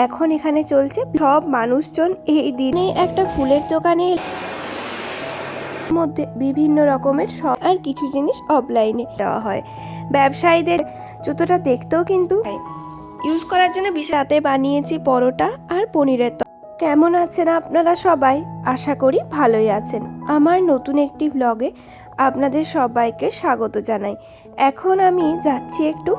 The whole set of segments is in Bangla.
এখন এখানে চলছে সব মানুষজন এই দিনে একটা ফুলের দোকানে মধ্যে বিভিন্ন রকমের আর কিছু জিনিস অফলাইনে দেওয়া হয়। ব্যবসায়ীদের জুতোটা দেখতেও কিন্তু ইউজ করার জন্য বিশেষ বানিয়েছি পরোটা আর পনিরের। কেমন আছেন আপনারা সবাই? আশা করি ভালোই আছেন। আমার নতুন একটি ব্লগে আপনাদের সবাইকে স্বাগত জানাই। এখন আমি যাচ্ছি একটু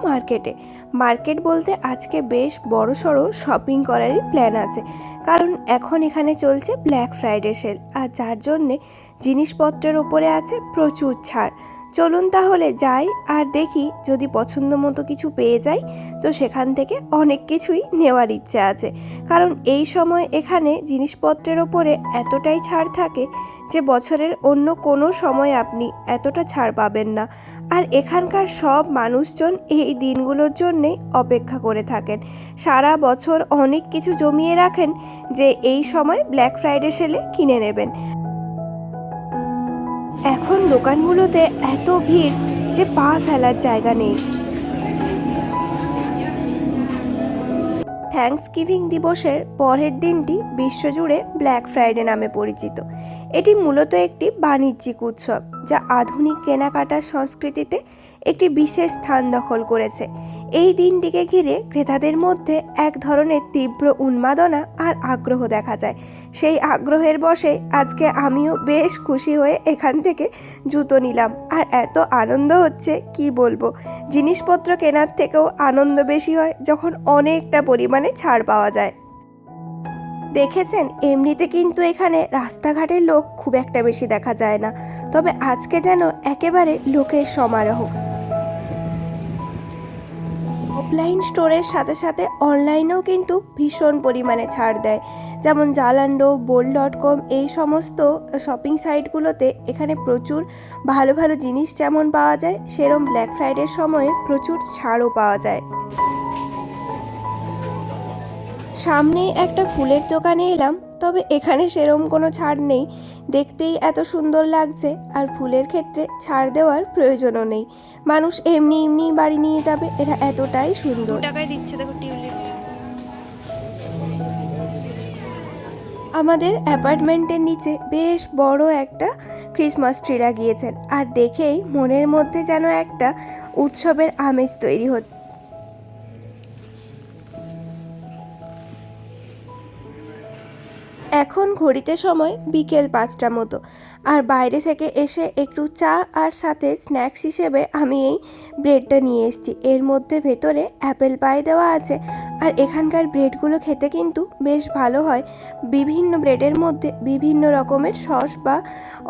মার্কেট বলতে আজকে বেশ বড়সড় শপিং করারই প্ল্যান আছে, কারণ এখন এখানে চলছে ব্ল্যাক ফ্রাইডে সেল, আর যার জন্যে জিনিসপত্রের উপরে আছে প্রচুর ছাড়। চলুন তাহলে যাই আর দেখি, যদি পছন্দ মতো কিছু পেয়ে যাই তো সেখান থেকে অনেক কিছুই নেওয়ার ইচ্ছে আছে, কারণ এই সময় এখানে জিনিসপত্রের ওপরে এতটাই ছাড় থাকে যে বছরের অন্য কোনো সময় আপনি এতটা ছাড় পাবেন না। আর এখানকার সব মানুষজন এই দিনগুলোর জন্যেই অপেক্ষা করে থাকেন, সারা বছর অনেক কিছু জমিয়ে রাখেন যে এই সময় ব্ল্যাক ফ্রাইডে সেলে কিনে নেবেন। এখন দোকানগুলোতে এত ভিড় যে পা ফেলার জায়গা নেই। থ্যাঙ্কসগিভিং দিবসের পরের দিনটি বিশ্বজুড়ে ব্ল্যাক ফ্রাইডে নামে পরিচিত। এটি মূলত একটি বাণিজ্যিক উৎসব যা আধুনিক কেনাকাটার সংস্কৃতিতে একটি বিশেষ স্থান দখল করেছে। এই দিনটিকে ঘিরে ক্রেতাদের মধ্যে এক ধরনের তীব্র উন্মাদনা আর আগ্রহ দেখা যায়। সেই আগ্রহের বশে আজকে আমিও বেশ খুশি হয়ে এখান থেকে জুতো নিলাম, আর এত আনন্দ হচ্ছে কি বলবো। জিনিসপত্র কেনার থেকেও আনন্দ বেশি হয় যখন অনেকটা পরিমাণে ছাড় পাওয়া যায়। দেখেছেন, এমনিতে কিন্তু এখানে রাস্তাঘাটের লোক খুব একটা বেশি দেখা যায় না, তবে আজকে যেন একেবারে লোকের সমারোহ। অফলাইন স্টোরের সাথে সাথে অনলাইনেও কিন্তু ভীষণ পরিমাণে ছাড় দেয়, যেমন জালান্ডো, বোল্ট.com এই সমস্ত শপিং সাইটগুলোতে এখানে প্রচুর ভালো ভালো জিনিস যেমন পাওয়া যায়, সেরকম ব্ল্যাক ফ্রাইডের সময়ে প্রচুর ছাড়ও পাওয়া যায়। সামনে একটা ফুলের দোকানে এলাম, তবে এখানে সেরকম কোনো ছাড় নেই। দেখতেই এত সুন্দর লাগছে, আর ফুলের ক্ষেত্রে ছাড় দেওয়ার প্রয়োজনও নেই, মানুষ এমনি এমনি বাড়ি নিয়ে যাবে, এটা এতটাই সুন্দর। টাকায় দিচ্ছে দেখো টিউলিপ। আমাদের অ্যাপার্টমেন্টের নিচে বেশ বড় একটা ক্রিসমাস ট্রি লাগিয়েছেন, আর দেখেই মনের মধ্যে যেন একটা উৎসবের আমেজ তৈরি হচ্ছে। এখন ঘড়িতে সময় বিকেল 5টা মতো, আর বাইরে থেকে এসে একটু চা আর সাথে স্ন্যাক্স হিসেবে আমি এই ব্রেডটা নিয়ে এসেছি। এর মধ্যে ভেতরে অ্যাপেল পাই দেওয়া আছে, আর এখানকার ব্রেডগুলো খেতে কিন্তু বেশ ভালো হয়। বিভিন্ন ব্রেডের মধ্যে বিভিন্ন রকমের সস বা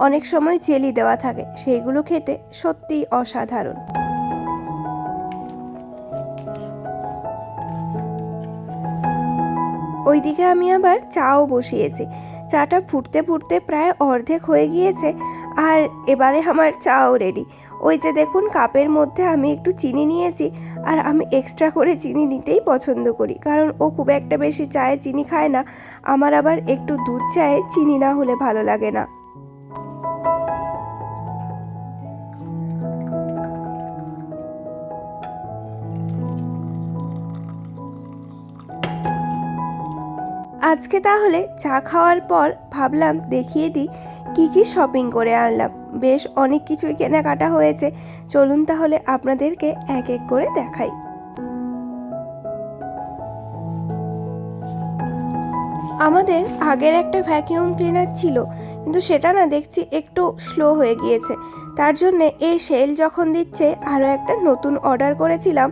অনেক সময় জেলি দেওয়া থাকে, সেইগুলো খেতে সত্যিই অসাধারণ। ওইদিকে আমি আবার চাও বসিয়েছি। চাটা ফুটতে ফুটতে প্রায় অর্ধেক হয়ে গিয়েছে, আর এবারে আমার চাও রেডি। ওই যে দেখুন, কাপের মধ্যে আমি একটু চিনি নিয়েছি, আর আমি এক্সট্রা করে চিনি নিতেই পছন্দ করি, কারণ ও খুব একটা বেশি চায়ে চিনি খায় না। আমার আবার একটু দুধ চায়ে চিনি না হলে ভালো লাগে না। আজকে তাহলে চা খাওয়ার পর ভাবলাম দেখিয়ে দিই কী কী শপিং করে আনলাম। বেশ অনেক কিছুই কেনাকাটা হয়েছে, চলুন তাহলে আপনাদেরকে এক এক করে দেখাই। আমাদের আগের একটা ভ্যাকিউম ক্লিনার ছিল, কিন্তু সেটা না দেখছি একটু স্লো হয়ে গিয়েছে, তার জন্যে এই সেল যখন দিচ্ছে আরও একটা নতুন অর্ডার করেছিলাম।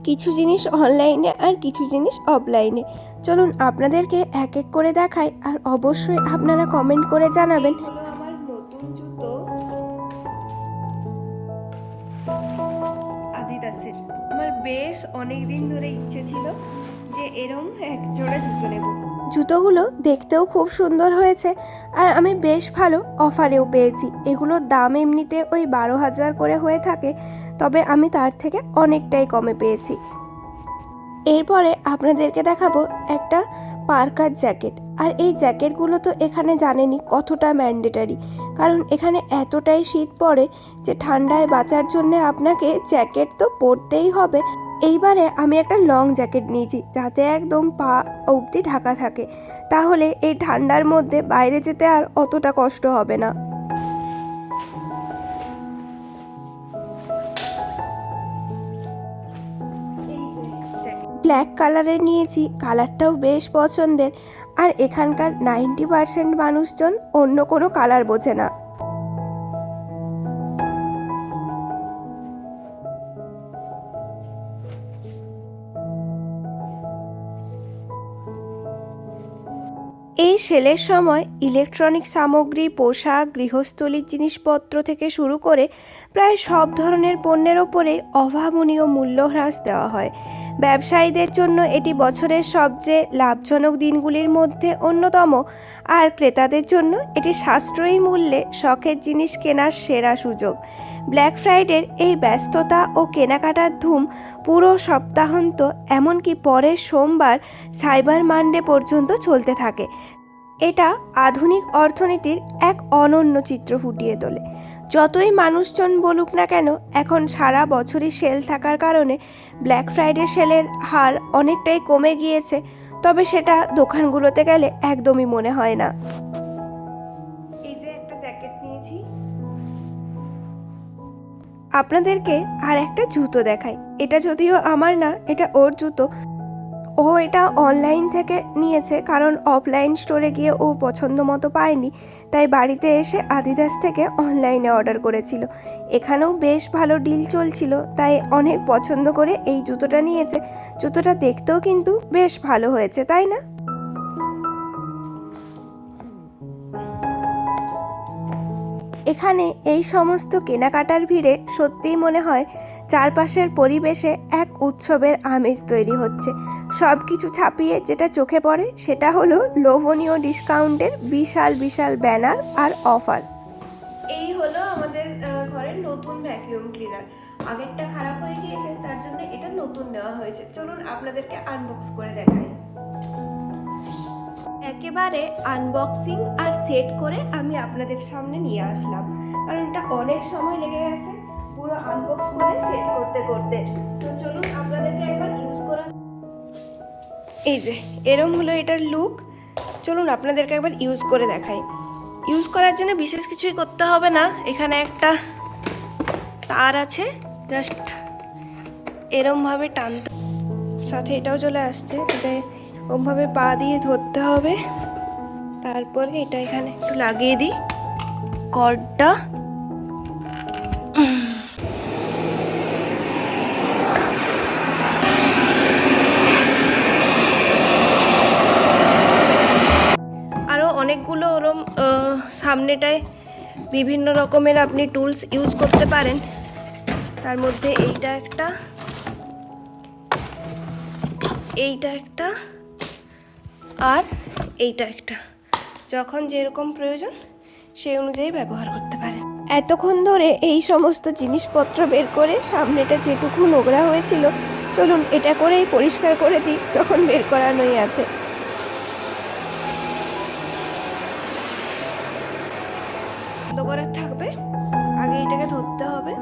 কিছু জিনিস অনলাইনে আর কিছু জিনিস অফলাইনে। চলুন আপনাদেরকে এক এক করে দেখাই, আর অবশ্যই আপনারা কমেন্ট করে জানাবেন। আমার নতুন জুতো আদিদাসের। আমার বেশ অনেক দিন ধরে ইচ্ছে ছিল যে এরকম এক জোড়া জুতো নেব। জুতোগুলো দেখতেও খুব সুন্দর হয়েছে, আর আমি বেশ ভালো অফারেও পেয়েছি। এগুলোর দাম এমনিতে ওই 12,000 করে হয়ে থাকে, তবে আমি তার থেকে অনেকটাই কমে পেয়েছি। এরপরে আপনাদেরকে দেখাবো একটা পার্কার জ্যাকেট, আর এই জ্যাকেটগুলো তো এখানে জানেনই কতটা ম্যান্ডেটারি, কারণ এখানে এতটাই শীত পড়ে যে ঠান্ডায় বাঁচার জন্য আপনাকে জ্যাকেট তো পরতেই হবে। এইবারে আমি একটা লং জ্যাকেট নিয়েছি যাতে একদম পা অবধি ঢাকা থাকে, তাহলে এই ঠান্ডার মধ্যে বাইরে যেতে আর অতটা কষ্ট হবে না। ব্ল্যাক কালারের নিয়েছি, কালারটাও বেশ পছন্দের। আর এখানকার 90% মানুষজন অন্য কোনো কালার বোঝে না। এই সেলের সময় ইলেকট্রনিক সামগ্রী, পোশাক, গৃহস্থলীর জিনিসপত্র থেকে শুরু করে প্রায় সব ধরনের পণ্যের ওপরে অভাবনীয় মূল্য হ্রাস দেওয়া হয়। ব্যবসায়ীদের জন্য এটি বছরের সবচেয়ে লাভজনক দিনগুলির মধ্যে অন্যতম, আর ক্রেতাদের জন্য এটি সাশ্রয়ী মূল্যে শখের জিনিস কেনার সেরা সুযোগ। ব্ল্যাক ফ্রাইডের এই ব্যস্ততা ও কেনাকাটার ধুম পুরো সপ্তাহান্ত, এমনকি পরের সোমবার সাইবার মানডে পর্যন্ত চলতে থাকে। এটা আধুনিক অর্থনীতির এক অনন্য চিত্র ফুটিয়ে তোলে। যতই মানুষজন বলুক না কেন, এখন সারা বছরই সেল থাকার কারণে ব্ল্যাক ফ্রাইডে সেলের হার অনেকটাই কমে গিয়েছে, তবে সেটা দোকানগুলোতে গেলে একদমই মনে হয় না। এই যে একটা জ্যাকেট নিয়েছি, আপনাদেরকে আর একটা জুতো দেখাই। এটা যদিও আমার না, এটা ওর জুতো। ও এটা অনলাইন থেকে নিয়েছে, কারণ অফলাইন স্টোরে গিয়ে ও পছন্দ মতো পায়নি, তাই বাড়িতে এসে আদিদাস থেকে অনলাইনে অর্ডার করেছিল। এখানেও বেশ ভালো ডিল চলছিল, তাই অনেক পছন্দ করে এই জুতোটা নিয়েছে। জুতোটা দেখতেও কিন্তু বেশ ভালো হয়েছে, তাই না? এখানে এই সমস্ত কেনাকাটার ভিড়ে সত্যিই মনে হয় চারপাশের পরিবেশে এক উৎসবের আমেজ তৈরি হচ্ছে। সব কিছু ছাপিয়ে যেটা চোখে পড়ে সেটা হলো লোভনীয় ডিসকাউন্টের বিশাল বিশাল ব্যানার আর অফার। এই হলো আমাদের ঘরের নতুন ভ্যাকিউম ক্লিনার। আগেরটা খারাপ হয়ে গিয়েছে, তার জন্য এটা নতুন নেওয়া হয়েছে। চলুন আপনাদেরকে আনবক্স করে দেখাই। একেবারে আনবক্সিং আর সেট করে আমি আপনাদের সামনে নিয়ে আসলাম, কারণ এটা অনেক সময় লেগে গেছে পুরো আনবক্স করে সেট করতে করতে। তো চলুন আপনাদেরকে একবার ইউজ করা। এই যে এরম হলো এটার লুক। চলুন আপনাদেরকে একবার ইউজ করে দেখাই। ইউজ করার জন্য বিশেষ কিছুই করতে হবে না। এখানে একটা তার আছে, জাস্ট এরমভাবে টানতে, সাথে এটাও চলে আসছে। এটা ওমভাবে পা দিয়ে ধরতে হবে, তারপরে এটা এখানে একটু লাগিয়ে দিই কর্ডটা। আরও অনেকগুলো ওরম সামনেটায় বিভিন্ন রকমের আপনি টুলস ইউজ করতে পারেন। তার মধ্যে এইটা একটা, আর এইটা একটা, যখন যেরকম প্রয়োজন সেই অনুযায়ী ব্যবহার করতে পারেন। এতক্ষণ ধরে এই সমস্ত জিনিসপত্র বের করে সামনেটা যেটুকু নোংরা হয়েছিল, চলুন এটা করেই পরিষ্কার করে দিই যখন বের করানোই আছে। বন্ধ করার থাকবে, আগে এটাকে ধরতে হবে।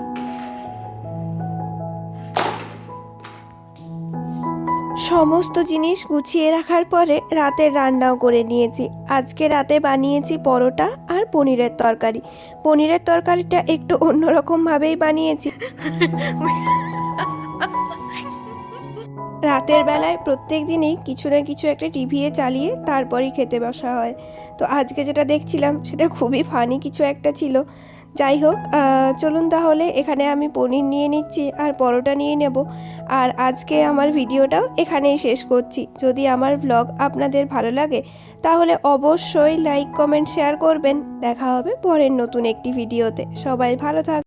সমস্ত জিনিস গুছিয়ে রাখার পরে রাতের রান্নাও করে নিয়েছি। আজকে রাতে বানিয়েছি পরোটা আর পনিরের তরকারি। পনিরের তরকারিটা একটু অন্যরকমভাবেই বানিয়েছি। রাতের বেলায় প্রত্যেক দিনই কিছু না কিছু একটা টিভিয়ে চালিয়ে তারপরই খেতে বসা হয়। তো আজকে যেটা দেখছিলাম সেটা খুবই ফানি কিছু একটা ছিল। যাই হোক, চলুন তাহলে এখানে আমি পনির নিয়ে নিচ্ছি আর পরোটা নিয়ে নেব। আর আজকে আমার ভিডিওটাও এখানেই শেষ করছি। যদি আমার ব্লগ আপনাদের ভালো লাগে তাহলে অবশ্যই লাইক, কমেন্ট, শেয়ার করবেন। দেখা হবে পরের নতুন একটি ভিডিওতে। সবাই ভালো থাক।